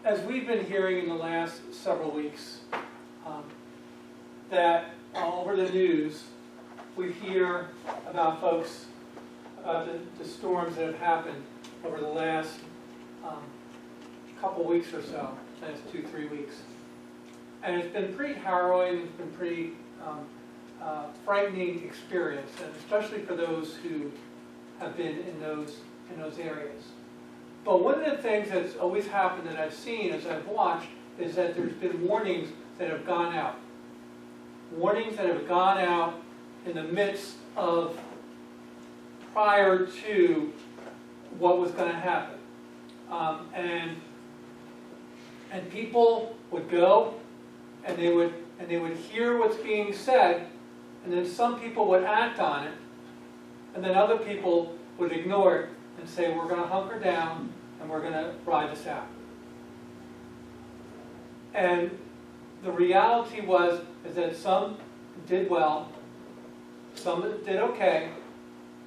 as we've been hearing in the last several weeks, that over the news, we hear about folks, about the storms that have happened over the last couple weeks or so, last 2-3 weeks. And it's been pretty harrowing, it's been pretty frightening experience, and especially for those who have been in those areas. But one of the things that's always happened that I've seen as I've watched is that there's been warnings that have gone out. Warnings that have gone out in the midst of, prior to what was going to happen. And people would go and they would hear what's being said, and then some people would act on it, and then other people would ignore it and say, we're going to hunker down and we're going to ride this out. And the reality is that some did well, some did okay,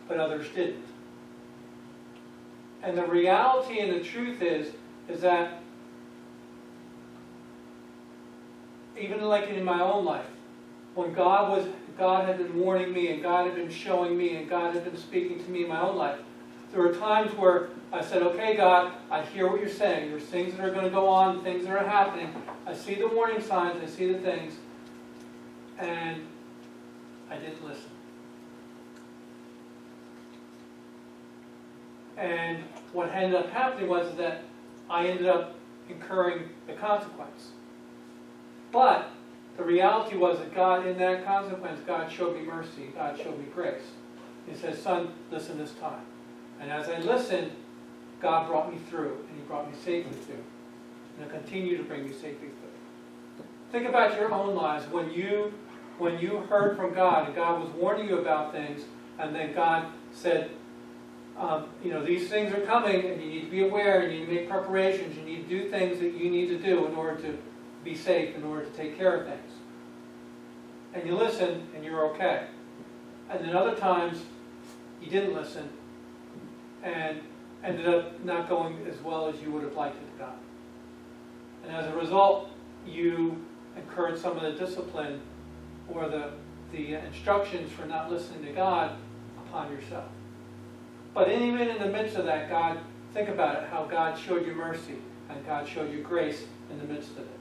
but others didn't. And the reality and the truth is that even like in my own life, when God had been warning me, and God had been showing me, and God had been speaking to me in my own life, there were times where I said, okay, God, I hear what you're saying. There's things that are going to go on, things that are happening. I see the warning signs, I see the things, and I didn't listen. And what ended up happening was that I ended up incurring the consequence. But the reality was that God, in that consequence, God showed me mercy, God showed me grace. He said, son, listen this time. And as I listened, God brought me through, and He brought me safely through. And He'll continue to bring me safely through. Think about your own lives when you heard from God, and God was warning you about things, and then God said, these things are coming, and you need to be aware, and you need to make preparations, you need to do things that you need to do in order to be safe, in order to take care of things. And you listen, and you're okay. And then other times, you didn't listen, and ended up not going as well as you would have liked it to go. And as a result, you incurred some of the discipline or the instructions for not listening to God upon yourself. But even in the midst of that, God, think about it, how God showed you mercy and God showed you grace in the midst of it.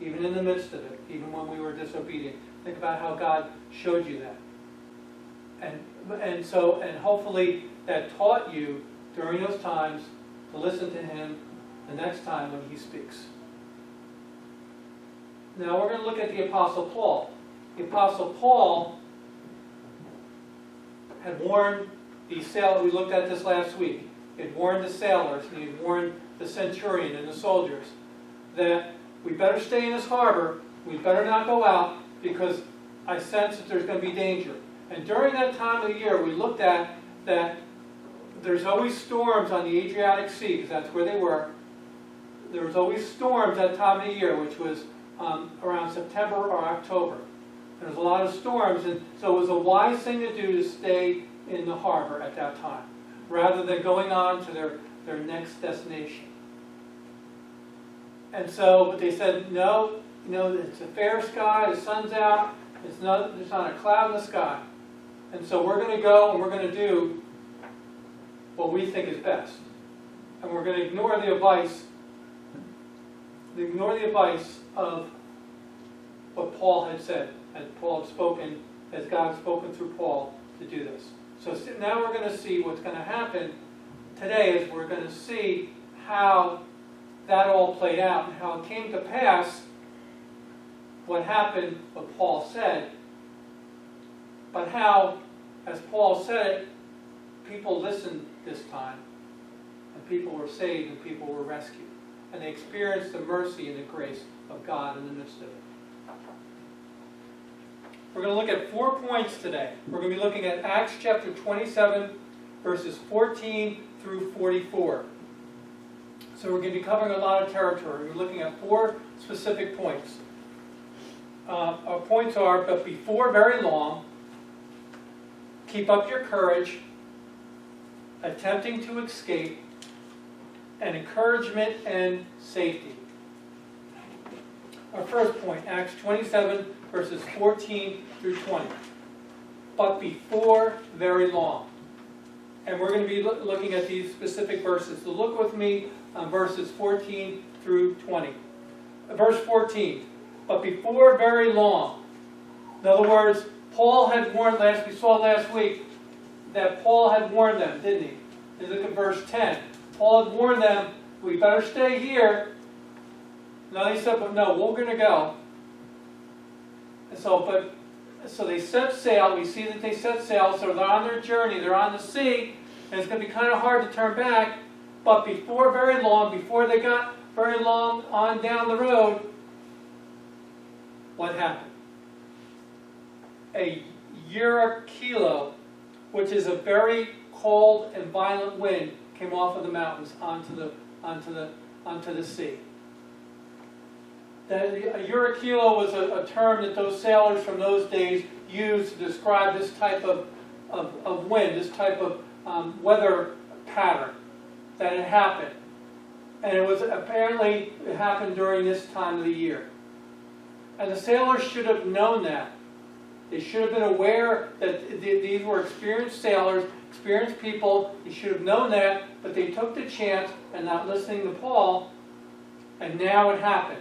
Even in the midst of it, even when we were disobedient, think about how God showed you that. And hopefully that taught you during those times to listen to Him the next time when He speaks. Now we're going to look at the Apostle Paul. The Apostle Paul had warned the sailors, we looked at this last week, he had warned the sailors, and he had warned the centurion and the soldiers that we better stay in this harbor, we better not go out, because I sense that there's going to be danger. And during that time of the year, we looked at that there's always storms on the Adriatic Sea, because that's where they were. There was always storms that time of the year, which was around September or October. There was a lot of storms, and so it was a wise thing to do to stay in the harbor at that time, rather than going on to their next destination. And so, but they said, no, it's a fair sky, the sun's out, there's not a cloud in the sky. And so we're going to go and we're going to do what we think is best. And we're going to ignore the advice of what Paul had said, as Paul had spoken, as God had spoken through Paul to do this. So now we're going to see what's going to happen today, is we're going to see how that all played out and how it came to pass what happened, what Paul said, but how, as Paul said it, people listened this time, and people were saved and people were rescued, and they experienced the mercy and the grace of God in the midst of it. We're going to look at 4 points today. We're going to be looking at Acts chapter 27, verses 14 through 44. So we're going to be covering a lot of territory. We're looking at 4 specific points. Our points are, but before very long, keep up your courage, attempting to escape, and encouragement and safety. Our first point, Acts 27, verses 14 through 20. But before very long. And we're going to be looking at these specific verses. So look with me on verses 14 through 20. Verse 14. But before very long. In other words, Paul had warned, we saw last week, that Paul had warned them, didn't he? You look at verse 10. Paul had warned them, we better stay here. Now they said, but no, we're going to go. And so they set sail. We see that they set sail. So they're on their journey. They're on the sea. And it's going to be kind of hard to turn back. But before very long, before they got very long on down the road, what happened? A Euraquilo, which is a very cold and violent wind, came off of the mountains onto the sea. A Euraquilo was a term that those sailors from those days used to describe this type of wind, this type of weather pattern that had happened. And it happened during this time of the year. And the sailors should have known that. They should have been aware that these were experienced sailors, experienced people. They should have known that, but they took the chance and not listening to Paul, and now it happened.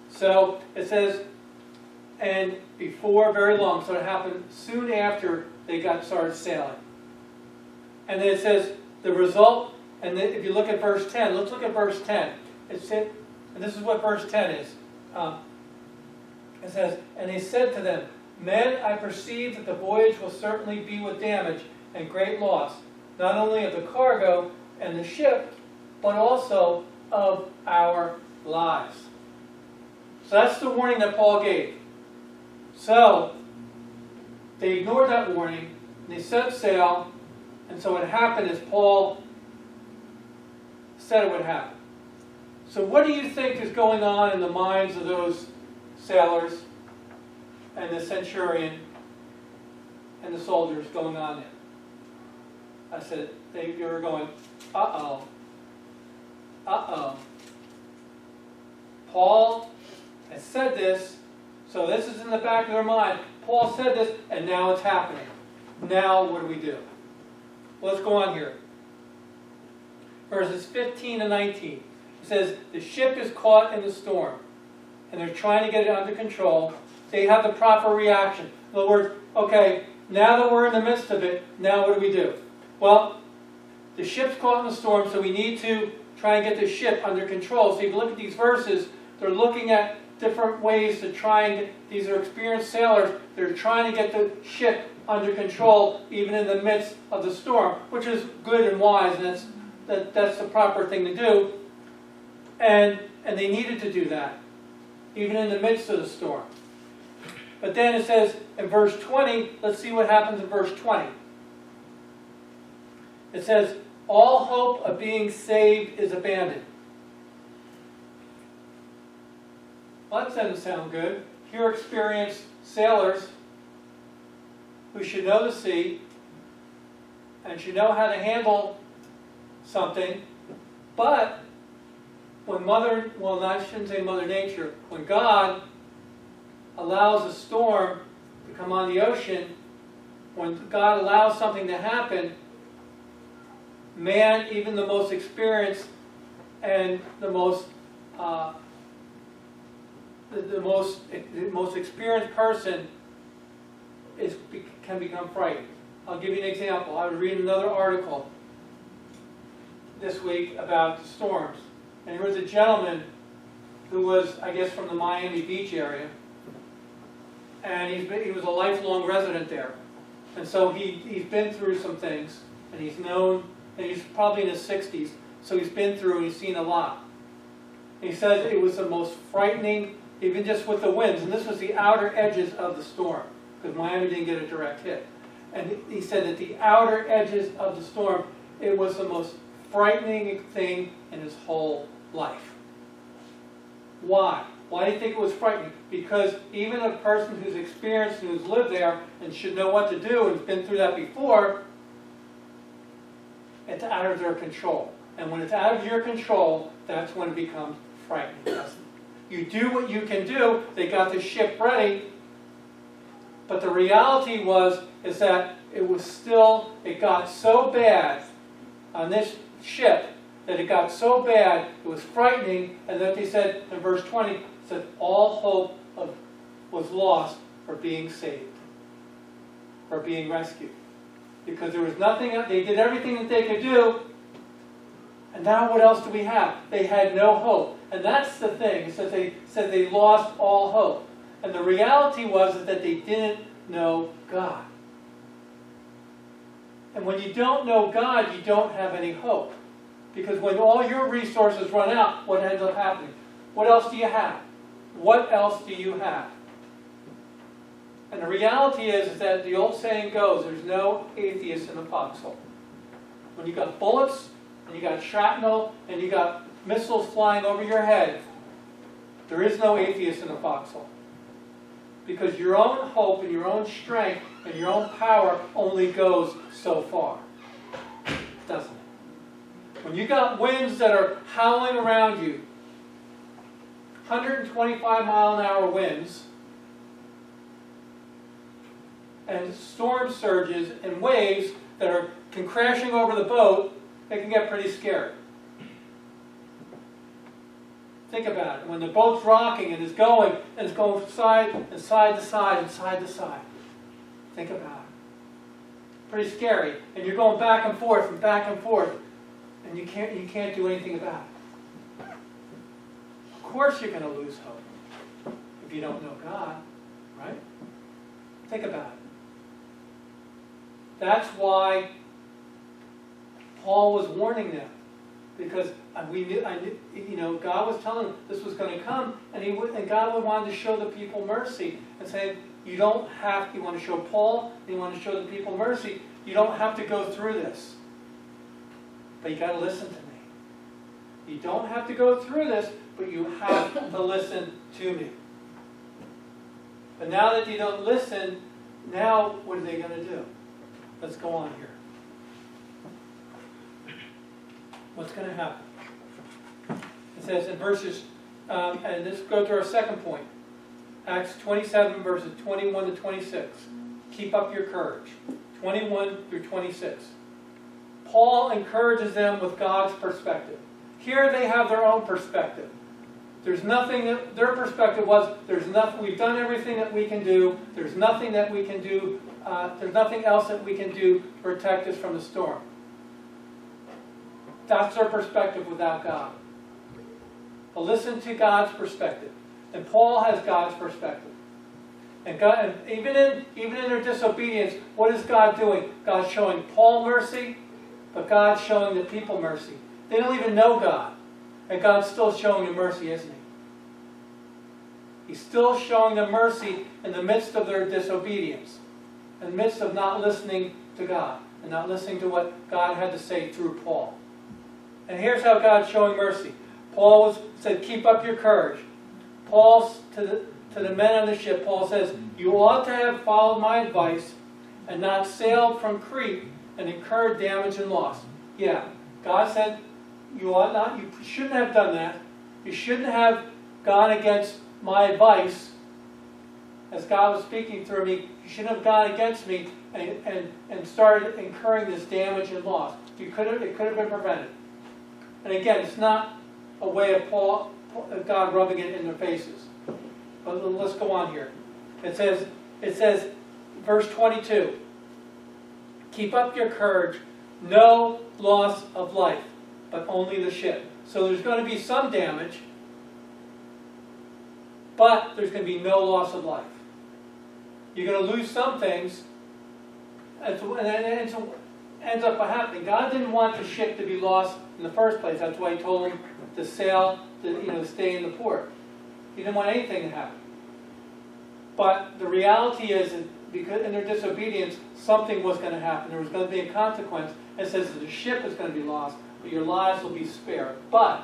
So it says, and before very long, so it happened soon after they got started sailing. And then it says, the result, and then if you look at verse 10, let's look at verse 10. It said, and this is what verse 10 is. It says, and they said to them, men, I perceive that the voyage will certainly be with damage and great loss, not only of the cargo and the ship, but also of our lives. So that's the warning that Paul gave. So they ignored that warning, and they set sail, and so what happened is Paul said it would happen. So what do you think is going on in the minds of those sailors and the centurion and the soldiers going on there? I said, they were going, uh-oh, uh-oh. Paul has said this, so this is in the back of their mind. Paul said this, and now it's happening. Now what do we do? Well, let's go on here. Verses 15 and 19. It says, the ship is caught in the storm, and they're trying to get it under control. They have the proper reaction. In other words, okay, now that we're in the midst of it, now what do we do? Well, the ship's caught in the storm, so we need to try and get the ship under control. So if you look at these verses, they're looking at different ways to try and get, these are experienced sailors, they're trying to get the ship under control even in the midst of the storm, which is good and wise, and that's the proper thing to do. And they needed to do that, even in the midst of the storm. But then it says in verse 20, let's see what happens in verse 20. It says, all hope of being saved is abandoned. Well, that doesn't sound good. Here are experienced sailors who should know the sea and should know how to handle something, but when I shouldn't say Mother Nature, when God allows a storm to come on the ocean, when God allows something to happen, man, even the most experienced and the most experienced person can become frightened. I'll give you an example. I was reading another article this week about storms, and there was a gentleman who was, I guess, from the Miami Beach area, and he was a lifelong resident there, and so he's been through some things, and he's known, and he's probably in his 60s, so he's been through and he's seen a lot. And he says it was the most frightening, even just with the winds, and this was the outer edges of the storm, because Miami didn't get a direct hit. And he said that the outer edges of the storm, it was the most frightening thing in his whole life. Why? Why do you think it was frightening? Because even a person who's experienced and who's lived there and should know what to do and has been through that before, it's out of their control. And when it's out of your control, that's when it becomes frightening, doesn't it? You do what you can do. They got the ship ready. But the reality is that it got so bad on this ship that it got so bad, it was frightening, and that they said in verse 20, said all hope was lost for being saved, for being rescued. Because there was nothing, they did everything that they could do, and now what else do we have? They had no hope. And that's the thing, it said they lost all hope. And the reality was that they didn't know God. And when you don't know God, you don't have any hope. Because when all your resources run out, what ends up happening? What else do you have? What else do you have? And the reality is that the old saying goes, there's no atheist in the foxhole. When you got bullets, and you got shrapnel, and you got missiles flying over your head, there is no atheist in the foxhole. Because your own hope and your own strength and your own power only goes so far. Doesn't it? When you got winds that are howling around you, 125-mile-an-hour winds, and storm surges and waves that can crashing over the boat, it can get pretty scary. Think about it. When the boat's rocking and it's going side and side to side and side to side. Think about it. Pretty scary. And you're going back and forth, and you can't do anything about it. Of course you're going to lose hope if you don't know God, right? Think about it. That's why Paul was warning them, because God was telling them this was going to come, and God wanted to show the people mercy and say, you don't have. You want to show Paul, and you want to show the people mercy. You don't have to go through this, but you got to listen to me. You don't have to go through this, but you have to listen to me. But now that you don't listen, now what are they going to do? Let's go on here. What's going to happen? It says in verses, and let's go to our second point. Acts 27, verses 21 to 26. Keep up your courage. 21 through 26. Paul encourages them with God's perspective. Here they have their own perspective. There's nothing that, their perspective was, there's nothing, we've done everything that we can do. There's nothing that we can do. There's nothing else that we can do to protect us from the storm. That's their perspective without God. But listen to God's perspective. And Paul has God's perspective. And God, and even in their disobedience, what is God doing? God's showing Paul mercy, but God's showing the people mercy. They don't even know God. And God's still showing them mercy, isn't he? He's still showing them mercy in the midst of their disobedience. In the midst of not listening to God. And not listening to what God had to say through Paul. And here's how God's showing mercy. Paul said, keep up your courage. Paul, to the men on the ship, Paul says, you ought to have followed my advice and not sailed from Crete and incurred damage and loss. Yeah, God said, you ought not, you shouldn't have done that. You shouldn't have gone against my advice. As God was speaking through me, you shouldn't have gone against me and started incurring this damage and loss. It could have been prevented. And again, it's not a way of God rubbing it in their faces. But let's go on here. It says, verse 22, keep up your courage, no loss of life, but only the ship. So there's going to be some damage, but there's going to be no loss of life. You're going to lose some things, and it ends up happening. God didn't want the ship to be lost in the first place. That's why he told them to sail, to stay in the port. He didn't want anything to happen. But the reality is that because in their disobedience, something was going to happen. There was going to be a consequence. It says that the ship is going to be lost, but your lives will be spared. But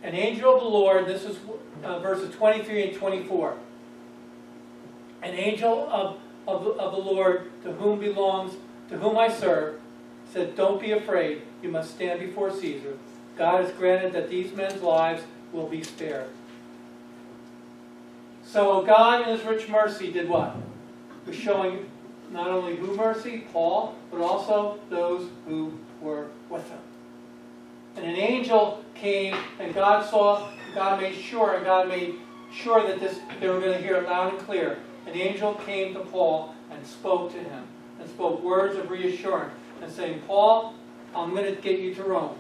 an angel of the Lord, this is verses 23 and 24. An angel of the Lord to whom I serve, He said, don't be afraid. You must stand before Caesar. God has granted that these men's lives will be spared. So God in his rich mercy did what? He was showing not only who mercy, Paul, but also those who were with him. And an angel came, and God made sure that they were going to hear it loud and clear. An angel came to Paul and spoke to him, and spoke words of reassurance, and saying, Paul, I'm going to get you to Rome.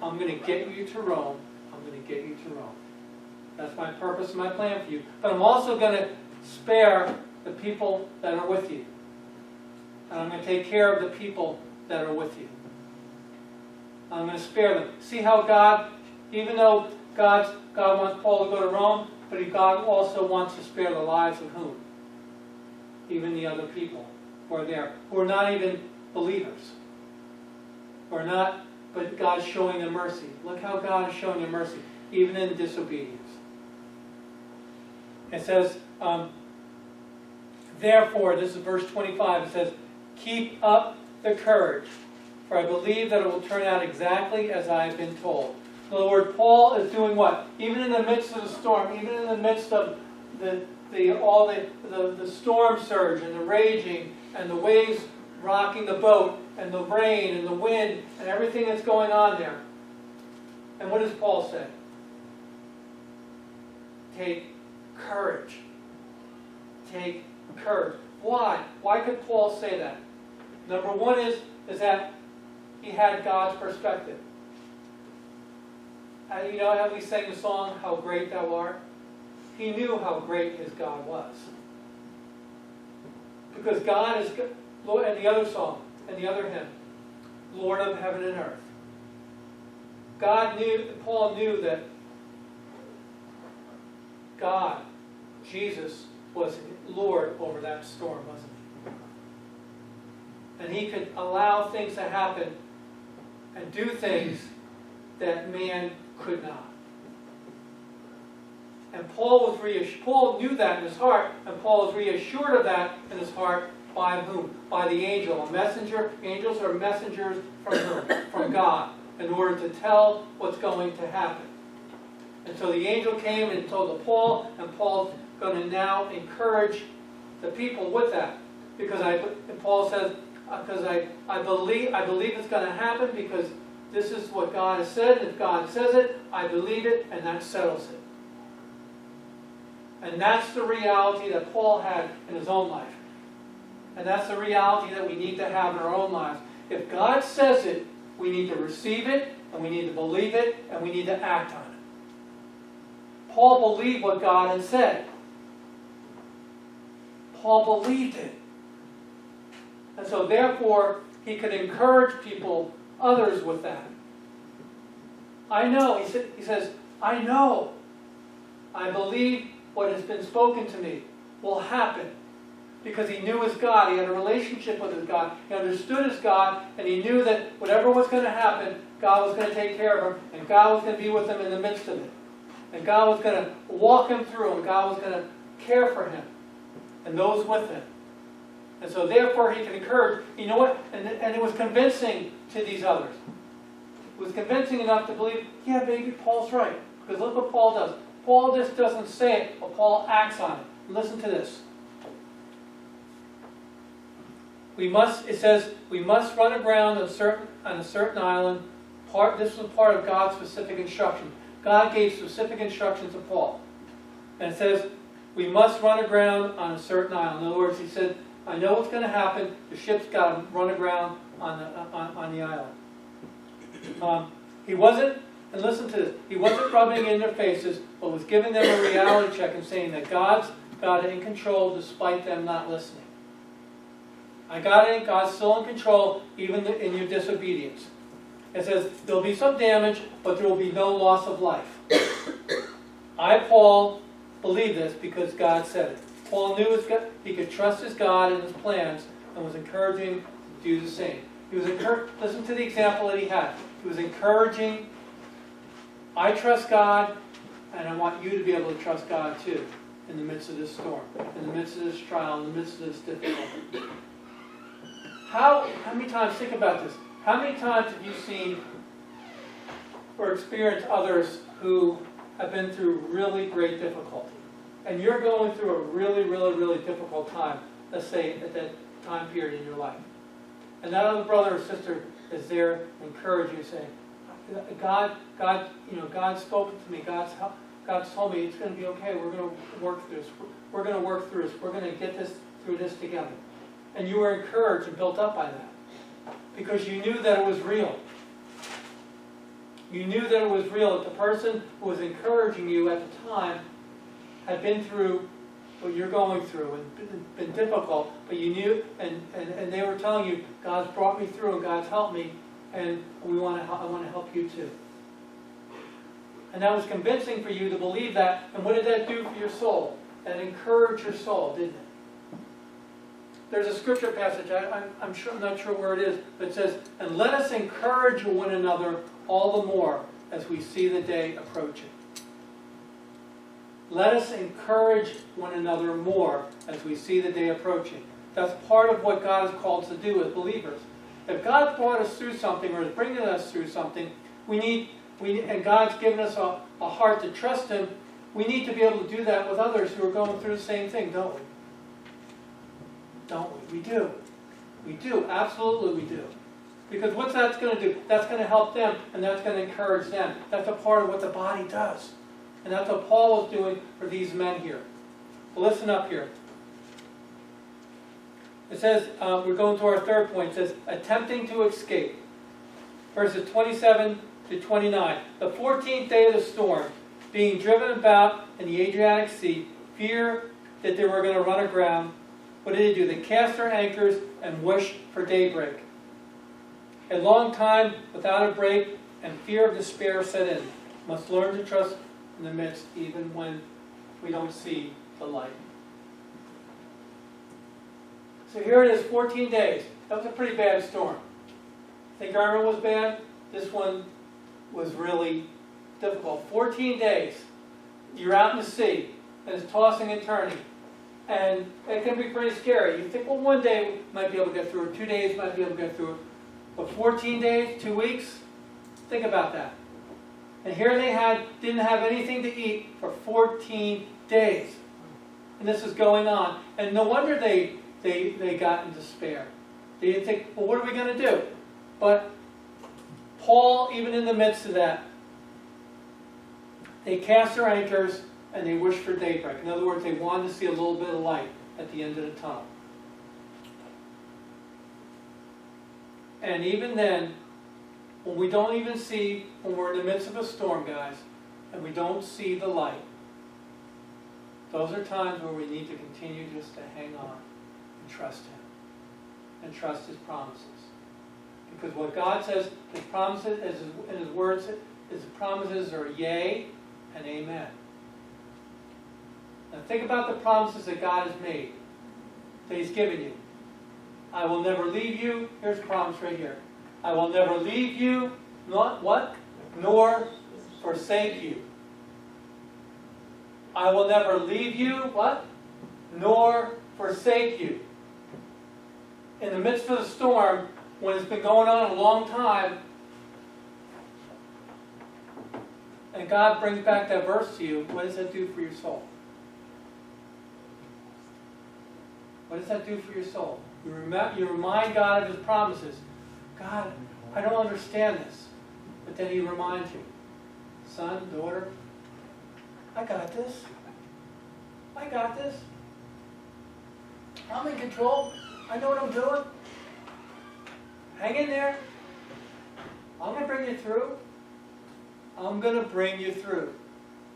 I'm going to get you to Rome. I'm going to get you to Rome. That's my purpose and my plan for you. But I'm also going to spare the people that are with you. And I'm going to take care of the people that are with you. I'm going to spare them. See how God, even though God wants Paul to go to Rome, but God also wants to spare the lives of whom? Even the other people who are there, who are not even believers. Who are not, but God's showing them mercy. Look how God is showing them mercy, even in disobedience. It says, therefore, this is verse 25, it says, keep up the courage, for I believe that it will turn out exactly as I have been told. In other words, Paul is doing what? Even in the midst of the storm, even in the midst of the storm surge and the raging and the waves rocking the boat and the rain and the wind and everything that's going on there. And what does Paul say? Take courage. Take courage. Why? Why could Paul say that? Number one is that he had God's perspective. You know how we sang the song, How Great Thou Art? He knew how great his God was. Because God is, and the other song, and the other hymn, Lord of heaven and earth. Paul knew that God, Jesus, was Lord over that storm, wasn't he? And he could allow things to happen and do things that man could not. And Paul knew that in his heart, and Paul was reassured of that in his heart by whom? By the angel. A messenger. Angels are messengers from whom? From God, in order to tell what's going to happen. And so the angel came and told Paul, and Paul's going to now encourage the people with that. Because Paul says, because I believe it's going to happen, because this is what God has said, and if God says it, I believe it, and that settles it. And that's the reality that Paul had in his own life. And that's the reality that we need to have in our own lives. If God says it, we need to receive it, and we need to believe it, and we need to act on it. Paul believed what God had said. Paul believed it. And so therefore, he could encourage people, others with that. I know, he says, I know. I believe what has been spoken to me will happen. Because he knew his God. He had a relationship with his God. He understood his God, and he knew that whatever was going to happen, God was going to take care of him, and God was going to be with him in the midst of it. And God was going to walk him through, and God was going to care for him, and those with him. And so therefore he can encourage, you know what? And it was convincing to these others. It was convincing enough to believe, yeah, maybe Paul's right. Because look what Paul does. Paul just doesn't say it, but Paul acts on it. Listen to this. It says, we must run aground on a certain island. This was part of God's specific instruction. God gave specific instructions to Paul. And it says, we must run aground on a certain island. In other words, he said, I know what's going to happen. The ship's got to run aground on the island. He wasn't, and listen to this, he wasn't rubbing in their faces, but was giving them a reality check and saying that God's got it in control despite them not listening. I got it, God's still in control, even in your disobedience. It says, there'll be some damage, but there will be no loss of life. I, Paul, believe this because God said it. Paul knew he could trust his God and his plans, and was encouraging to do the same. He was listen to the example that he had. He was encouraging, I trust God, and I want you to be able to trust God too, in the midst of this storm, in the midst of this trial, in the midst of this difficulty. How many times, think about this, how many times have you seen or experienced others who have been through really great difficulty? And you're going through a really, really, really difficult time, let's say at that time period in your life. And that other brother or sister is there to encourage you, saying, God, God's spoken to me, God's told me it's going to be okay, we're going to work through this, we're going to work through this, we're going to get through this together. And you were encouraged and built up by that. Because you knew that it was real. You knew that it was real, that the person who was encouraging you at the time had been through what you're going through and been difficult, but you knew, and they were telling you, God's brought me through and God's helped me, and I want to help you too. And that was convincing for you to believe that, and what did that do for your soul? That encouraged your soul, didn't it? There's a scripture passage, I'm not sure where it is, but it says, and let us encourage one another all the more as we see the day approaching. Let us encourage one another more as we see the day approaching. That's part of what God has called us to do as believers. If God brought us through something or is bringing us through something, and God's given us a heart to trust Him, we need to be able to do that with others who are going through the same thing, don't we? Don't we? We do. We do. Absolutely we do. Because what's that's going to do? That's going to help them, and that's going to encourage them. That's a part of what the body does. And that's what Paul was doing for these men here. Well, listen up here. It says, we're going to our third point. It says, attempting to escape. Verses 27 to 29. The 14th day of the storm, being driven about in the Adriatic Sea, fear that they were going to run aground. What did they do? They cast their anchors and wished for daybreak. A long time without a break, and fear of despair set in. Must learn to trust in the midst, even when we don't see the light. So here it is, 14 days. That was a pretty bad storm. Think Irma was bad? This one was really difficult. 14 days. You're out in the sea, and it's tossing and turning. And it can be pretty scary. You think, well, one day we might be able to get through it, 2 days might be able to get through it. But 14 days, 2 weeks? Think about that. And here they didn't have anything to eat for 14 days. And this is going on. And no wonder they got in despair. They didn't think, well, what are we going to do? But Paul, even in the midst of that, they cast their anchors and they wished for daybreak. In other words, they wanted to see a little bit of light at the end of the tunnel. And even then, when we don't even see, when we're in the midst of a storm, guys, and we don't see the light, those are times where we need to continue just to hang on and trust Him and trust His promises. Because what God says, His promises, in His words, His promises are yea and amen. Now think about the promises that God has made, that He's given you. I will never leave you. Here's a promise right here. I will never leave you, not what? Nor forsake you. I will never leave you, what? Nor forsake you. In the midst of the storm, when it's been going on a long time, and God brings back that verse to you, what does that do for your soul? What does that do for your soul? You remind God of His promises. God, I don't understand this. But then He reminds you, son, daughter, I got this. I got this. I'm in control. I know what I'm doing. Hang in there. I'm going to bring you through. I'm going to bring you through.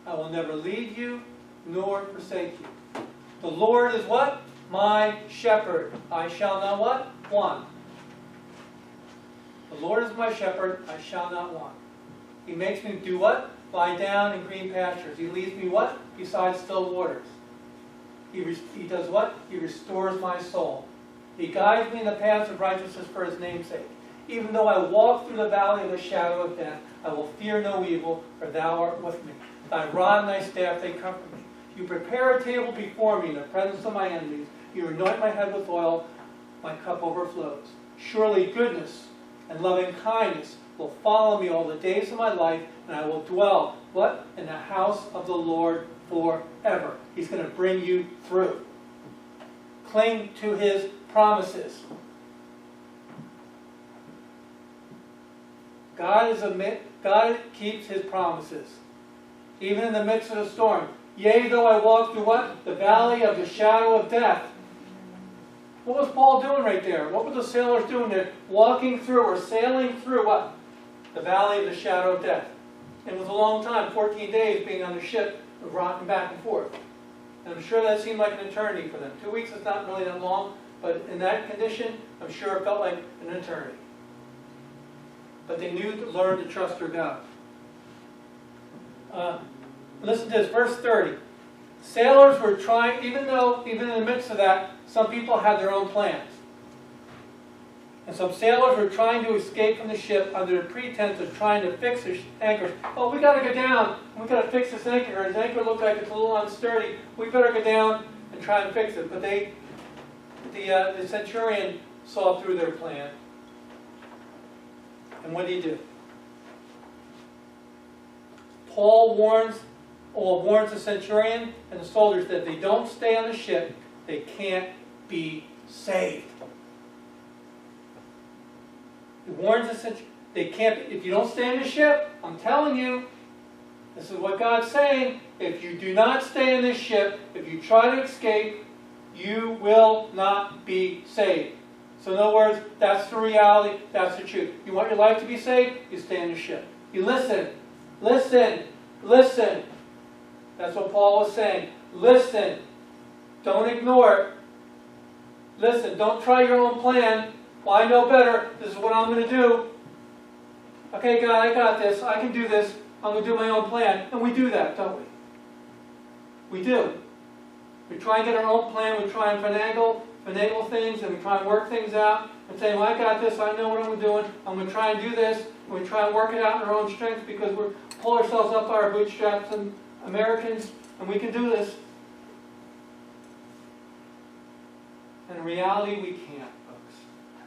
I will never leave you nor forsake you. The Lord is what? My shepherd. I shall not what? Want. The Lord is my shepherd. I shall not want. He makes me do what? Lie down in green pastures. He leads me what? Beside still waters. He does what? He restores my soul. He guides me in the paths of righteousness for His name's sake. Even though I walk through the valley of the shadow of death, I will fear no evil, for Thou art with me. Thy rod and Thy staff, they comfort me. You prepare a table before me in the presence of my enemies. You anoint my head with oil. my cup overflows. Surely goodness and loving kindness will follow me all the days of my life, and I will dwell, what? In the house of the Lord forever. He's going to bring you through. Cling to His promises. God keeps His promises. Even in the midst of the storm. Yea, though I walk through what? The valley of the shadow of death. What was Paul doing right there? What were the sailors doing there? Walking through or sailing through what? The valley of the shadow of death. It was a long time, 14 days being on the ship, rocking back and forth. And I'm sure that seemed like an eternity for them. 2 weeks is not really that long, but in that condition, I'm sure it felt like an eternity. But they knew to learn to trust their God. Listen to this, verse 30. Sailors were trying, even in the midst of that, some people had their own plans. And some sailors were trying to escape from the ship under the pretense of trying to fix their anchors. Oh, we got to go down. We got to fix this anchor. His anchor looks like it's a little unsturdy. We better go down and try and fix it. But the centurion saw through their plan. And what did he do? Paul warns the centurion and the soldiers that if they don't stay on the ship, they can't be saved. He warns the centurion, they can't. If you don't stay on the ship, I'm telling you, this is what God's saying. If you do not stay in this ship, if you try to escape, you will not be saved. So in other words, that's the reality, that's the truth. You want your life to be saved? You stay in the ship. You listen. Listen. Listen. That's what Paul was saying. Listen. Don't ignore it. Listen. Don't try your own plan. Well, I know better. This is what I'm going to do. Okay, God, I got this. I can do this. I'm going to do my own plan. And we do that, don't we? We do. We try and get our own plan. We try and finagle things, and we try and work things out and say, well, I got this. I know what I'm doing. I'm going to try and do this. And we try and work it out in our own strength because we pull ourselves up by our bootstraps and Americans, and we can do this. And in reality, we can't, folks.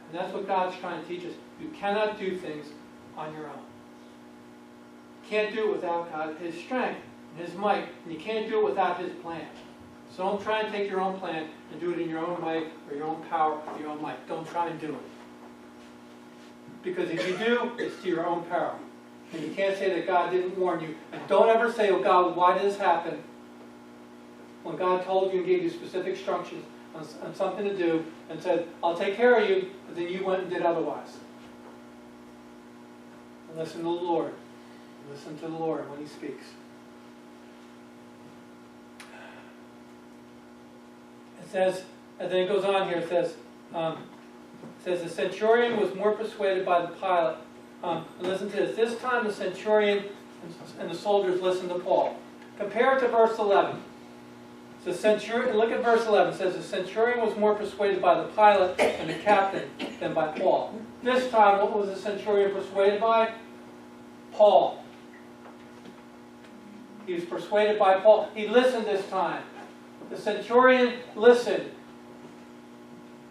And that's what God's trying to teach us. You cannot do things on your own. You can't do it without God, His strength and His might. And you can't do it without His plan. So don't try and take your own plan and do it in your own might or your own power or your own might. Don't try and do it. Because if you do, it's to your own peril. And you can't say that God didn't warn you. And don't ever say, oh God, why did this happen? When God told you and gave you specific instructions on something to do and said, I'll take care of you, but then you went and did otherwise. And listen to the Lord. Listen to the Lord when He speaks. It says, and then it goes on here, it says the centurion was more persuaded by the pilot. And listen to this. This time the centurion and the soldiers listened to Paul. Compare it to verse 11. The centurion, look at verse 11. It says the centurion was more persuaded by the pilot and the captain than by Paul. This time, what was the centurion persuaded by? Paul. He was persuaded by Paul. He listened this time. The centurion listened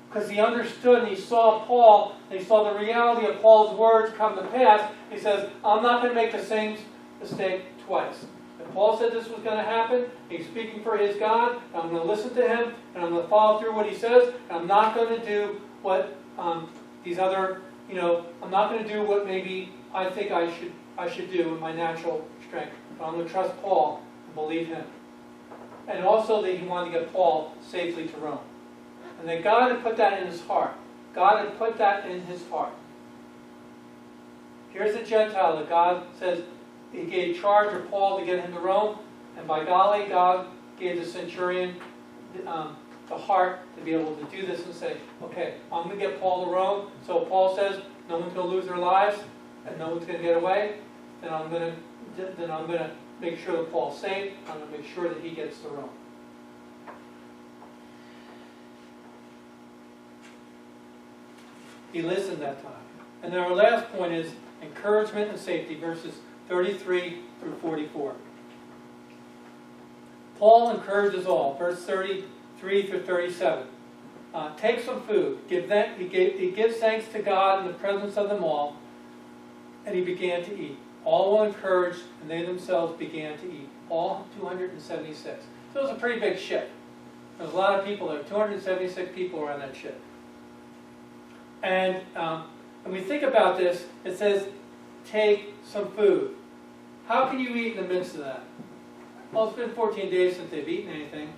because he understood and he saw Paul, and he saw the reality of Paul's words come to pass. He says, I'm not going to make the same mistake twice. If Paul said this was going to happen, he's speaking for his God, and I'm going to listen to him, and I'm going to follow through what he says, and I'm not going to do what these other, I'm not going to do what maybe I think I should do in my natural strength. But I'm going to trust Paul and believe him. And also that he wanted to get Paul safely to Rome. And that God had put that in his heart. God had put that in his heart. Here's a Gentile that God says He gave charge of Paul to get him to Rome. And by golly, God gave the centurion the heart to be able to do this and say, okay, I'm going to get Paul to Rome. So Paul says, no one's going to lose their lives and no one's going to get away. Then I'm going to make sure that Paul's safe. I'm going to make sure that he gets to Rome. He listened that time. And then our last point is encouragement and safety, verses 33 through 44. Paul encourages all, verse 33 through 37. take some food. He gives thanks to God in the presence of them all, and he began to eat. All were encouraged, and they themselves began to eat. All 276. So it was a pretty big ship. There was a lot of people there. 276 people were on that ship. And when we think about this, it says, take some food. How can you eat in the midst of that? Well, it's been 14 days since they've eaten anything.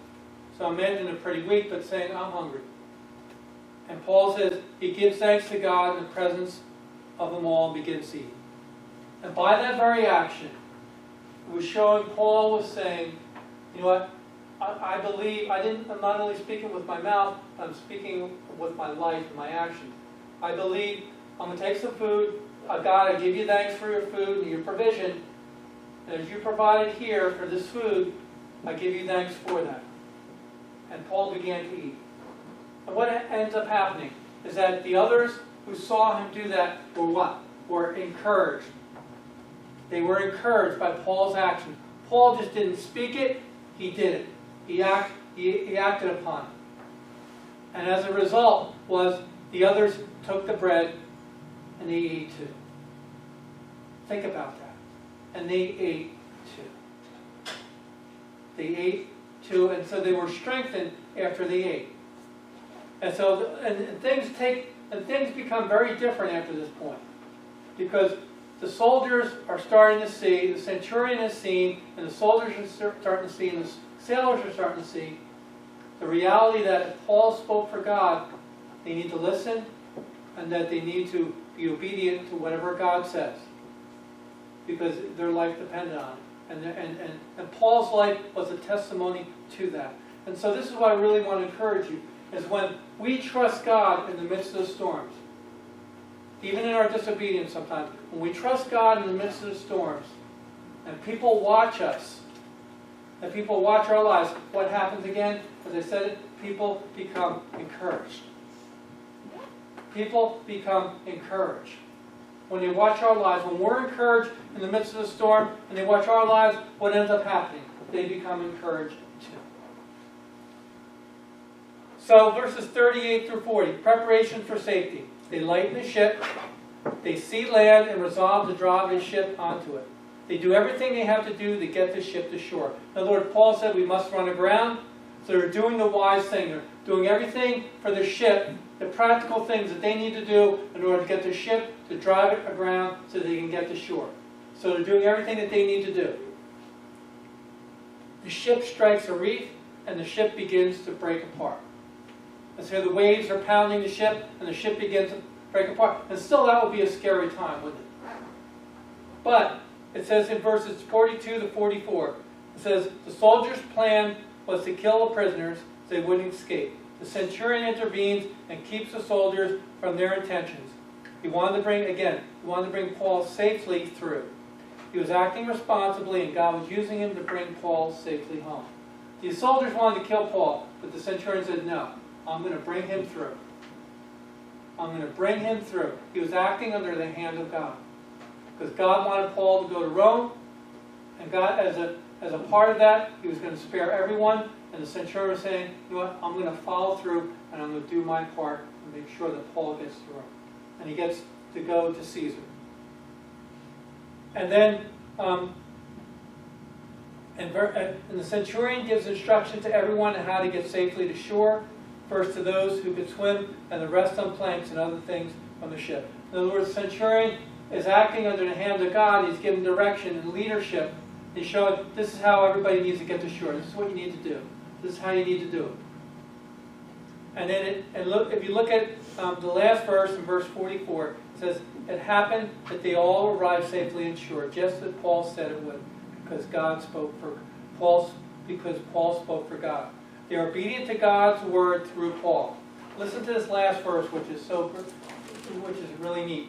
So I imagine they're pretty weak, but saying, I'm hungry. And Paul says, he gives thanks to God in the presence of them all and begins to eat. And by that very action, it was showing Paul was saying, you know what, I believe, I'm not only speaking with my mouth, I'm speaking with my life and my actions. I believe I'm going to take some food. God, I give you thanks for your food and your provision. And as you provided here for this food, I give you thanks for that. And Paul began to eat. And what ends up happening is that the others who saw him do that were what? Were encouraged. They were encouraged by Paul's action. Paul just didn't speak it, he did it. He acted upon it. And as a result was the others took the bread and they ate too. Think about that. And they ate too. They ate too, and so they were strengthened after they ate. And so things become very different after this point. Because the soldiers are starting to see, the centurion has seen, and the soldiers are starting to see, and the sailors are starting to see the reality that if Paul spoke for God, they need to listen, and that they need to be obedient to whatever God says, because their life depended on it. And Paul's life was a testimony to that. And so this is what I really want to encourage you, is when we trust God in the midst of the storms, even in our disobedience sometimes, when we trust God in the midst of the storms, and people watch us, and people watch our lives, what happens again? As I said, people become encouraged. People become encouraged. When they watch our lives, when we're encouraged in the midst of the storm, and they watch our lives, what ends up happening? They become encouraged too. So verses 38 through 40, preparation for safety. They lighten the ship, they see land and resolve to drive the ship onto it. They do everything they have to do to get the ship to shore. In other words, Paul said we must run aground, so they're doing the wise thing. They're doing everything for the ship, the practical things that they need to do in order to get the ship to drive it aground so they can get to shore. So they're doing everything that they need to do. The ship strikes a reef and the ship begins to break apart. And so the waves are pounding the ship and the ship begins to break apart. And still that would be a scary time, wouldn't it? But it says in verses 42 to 44, it says, the soldiers' plan was to kill the prisoners so they wouldn't escape. The centurion intervenes and keeps the soldiers from their intentions. He wanted to bring Paul safely through. He was acting responsibly, and God was using him to bring Paul safely home. The soldiers wanted to kill Paul, but the centurion said, no, I'm going to bring him through. I'm going to bring him through. He was acting under the hand of God. Because God wanted Paul to go to Rome, and God, as a part of that, he was going to spare everyone, and the centurion was saying, you know what, I'm going to follow through, and I'm going to do my part and make sure that Paul gets to Rome. And he gets to go to Caesar. And then, and the centurion gives instruction to everyone on how to get safely to shore, first to those who could swim, and the rest on planks and other things from the ship. In other words, the centurion is acting under the hand of God. He's giving direction and leadership. He's showing this is how everybody needs to get to shore. This is what you need to do. This is how you need to do it. And then, if you look at the last verse in verse 44, it says, it happened that they all arrived safely in shore, just as Paul said it would, because Paul spoke for God. They are obedient to God's word through Paul. Listen to this last verse, which is really neat.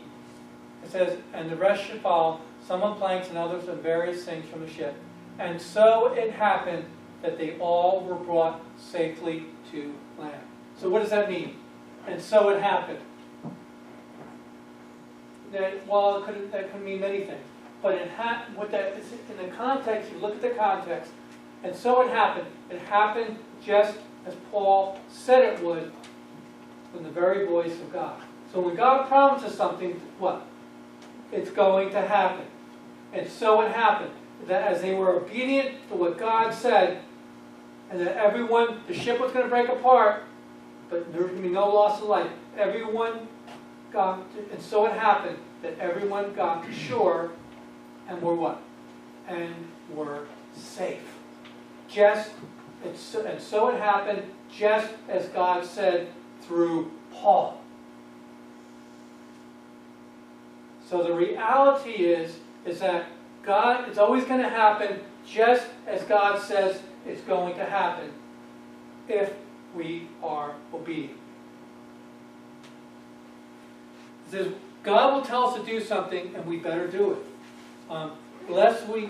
It says, and the rest should follow, some on planks and others on various things from the ship. And so it happened that they all were brought safely to land. So what does that mean? And so it happened. That could mean many things. But in the context, you look at the context, and so it happened. It happened just as Paul said it would, from the very voice of God. So when God promises something, what? It's going to happen. And so it happened, that as they were obedient to what God said, and that everyone, the ship was going to break apart, but there was going to be no loss of life. Everyone got, and so it happened that everyone got to shore and were what? And were safe. And so it happened just as God said through Paul. So the reality is that God, it's always going to happen just as God says it's going to happen if we are obedient. It says God will tell us to do something and we better do it. Lest we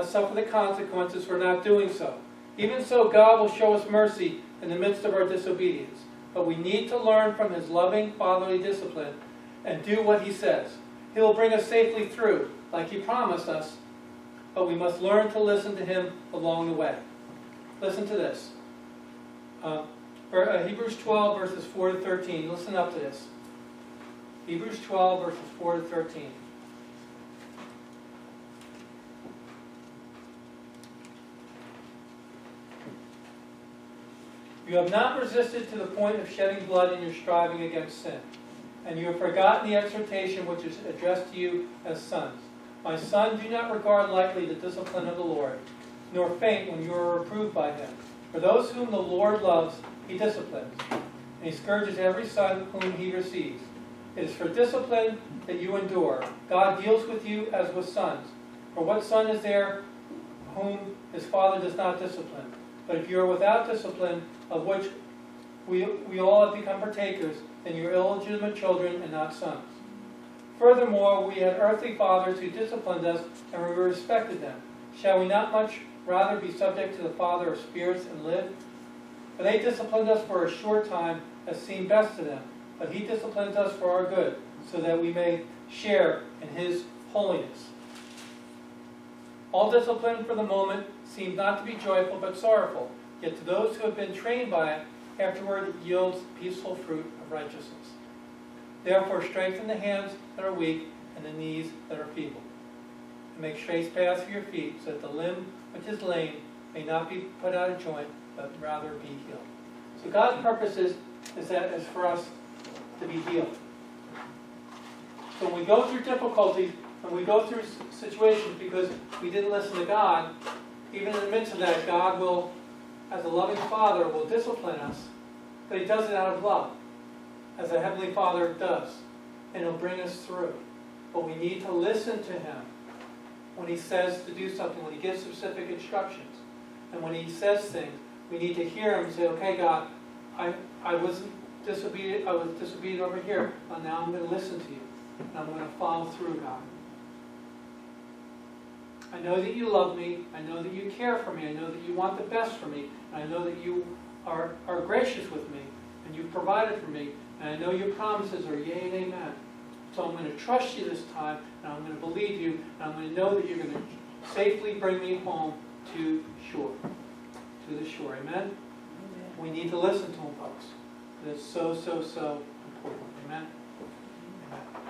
suffer the consequences for not doing so. Even so, God will show us mercy in the midst of our disobedience. But we need to learn from His loving fatherly discipline and do what He says. He will bring us safely through, like He promised us, but we must learn to listen to Him along the way. Listen to this. Hebrews 12, verses 4 to 13. Listen up to this. Hebrews 12, verses 4 to 13. You have not resisted to the point of shedding blood in your striving against sin. And you have forgotten the exhortation which is addressed to you as sons. My son, do not regard lightly the discipline of the Lord, nor faint when you are reproved by Him. For those whom the Lord loves, He disciplines, and He scourges every son whom He receives. It is for discipline that you endure. God deals with you as with sons. For what son is there whom his father does not discipline? But if you are without discipline, of which we all have become partakers, then you are illegitimate children and not sons. Furthermore, we had earthly fathers who disciplined us, and we respected them. Shall we not much rather be subject to the Father of spirits and live? For they disciplined us for a short time, as seemed best to them. But He disciplines us for our good, so that we may share in His holiness. All discipline for the moment seems not to be joyful but sorrowful, yet to those who have been trained by it, afterward it yields peaceful fruit of righteousness. Therefore strengthen the hands that are weak and the knees that are feeble. And make straight paths for your feet, so that the limb which is lame may not be put out of joint, but rather be healed. So God's purpose is for us to be healed. So when we go through difficulties, and we go through situations because we didn't listen to God, even in the midst of that, God will, as a loving Father, will discipline us, but He does it out of love, as a Heavenly Father does, and He'll bring us through. But we need to listen to Him when He says to do something, when He gives specific instructions. And when He says things, we need to hear Him and say, okay, God, I was disobedient over here, but now I'm going to listen to you, and I'm going to follow through, God. I know that you love me, I know that you care for me, I know that you want the best for me, and I know that you are gracious with me, and you've provided for me, and I know your promises are yea and amen. So I'm going to trust you this time, and I'm going to believe you, and I'm going to know that you're going to safely bring me home to shore, to the shore. Amen? Amen. We need to listen to Him, folks. It's so, so, so important. Amen? Amen.